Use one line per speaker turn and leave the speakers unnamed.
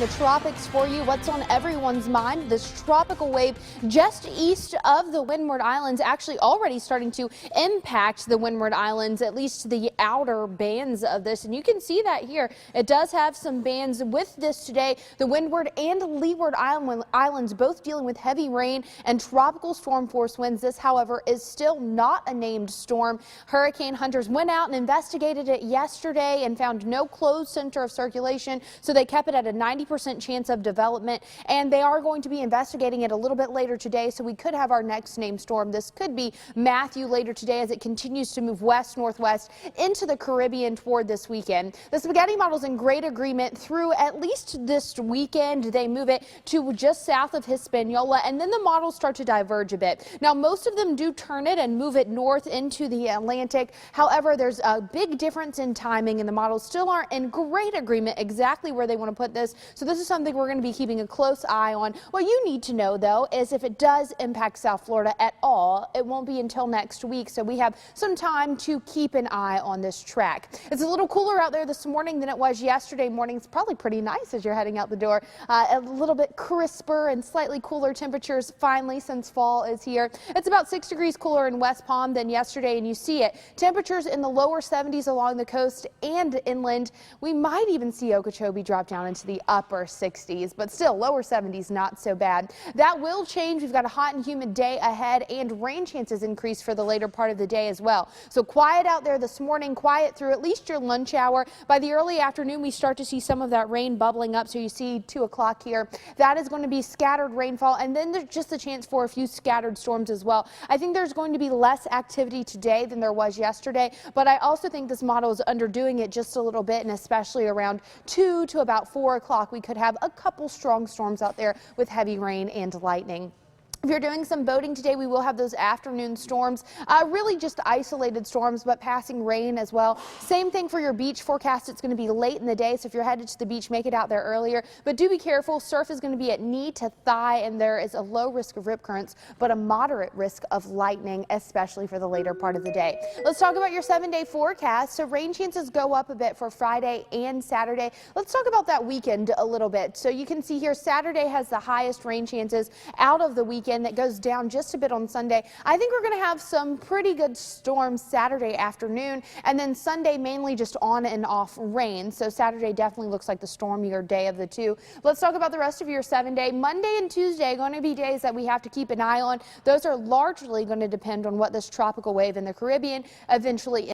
the tropics for you. What's on everyone's mind? This tropical wave just east of the Windward Islands, actually already starting to impact the Windward Islands, at least the outer bands of this. And you can see that here. It does have some bands with this today. The Windward and Leeward Islands both dealing with heavy rain and tropical storm force winds. This, however, is still not a named storm. Hurricane hunters went out and investigated it yesterday and found no closed center of circulation, so they kept it at a 90% chance of development, and they are going to be investigating it a little bit later today, so we could have our next named storm. This could be Matthew later today as it continues to move west-northwest into the Caribbean toward this weekend. The spaghetti model's in great agreement through at least this weekend. They move it to just south of Hispaniola, and then the models start to diverge a bit. Now, most of them do turn it and move it north into the Atlantic. However, there's a big difference in timing, and the models still aren't in great agreement exactly where they want to put this. So this is something we're going to be keeping a close eye on. What you need to know, though, is if it does impact South Florida at all, it won't be until next week. So we have some time to keep an eye on this track. It's a little cooler out there this morning than it was yesterday morning. It's probably pretty nice as you're heading out the door. A little bit crisper and slightly cooler temperatures finally since fall is here. It's about 6 degrees cooler in West Palm than yesterday, and you see it. Temperatures in the lower 70s along the coast and inland. We might even see Okeechobee drop down into the upper 60s, but still lower 70s, not so bad. That will change. We've got a hot and humid day ahead, and rain chances increase for the later part of the day as well. So quiet out there this morning, quiet through at least your lunch hour. By the early afternoon, we start to see some of that rain bubbling up. So you see 2 o'clock here. That is going to be scattered rainfall, and then there's just a chance for a few scattered storms as well. I think there's going to be less activity today than there was yesterday, but I also think this model is underdoing it just a little bit, and especially around 2 to about 4 o'clock, we could have a couple strong storms out there with heavy rain and lightning. If you're doing some boating today, we will have those afternoon storms, really just isolated storms, but passing rain as well. Same thing for your beach forecast. It's going to be late in the day, so if you're headed to the beach, make it out there earlier. But do be careful. Surf is going to be at knee to thigh, and there is a low risk of rip currents, but a moderate risk of lightning, especially for the later part of the day. Let's talk about your 7-day forecast. So rain chances go up a bit for Friday and Saturday. Let's talk about that weekend a little bit. So you can see here Saturday has the highest rain chances out of the weekend. That goes down just a bit on Sunday. I think we're going to have some pretty good storms Saturday afternoon, and then Sunday mainly just on and off rain. So Saturday definitely looks like the stormier day of the two. Let's talk about the rest of your 7-day. Monday and Tuesday are going to be days that we have to keep an eye on. Those are largely going to depend on what this tropical wave in the Caribbean eventually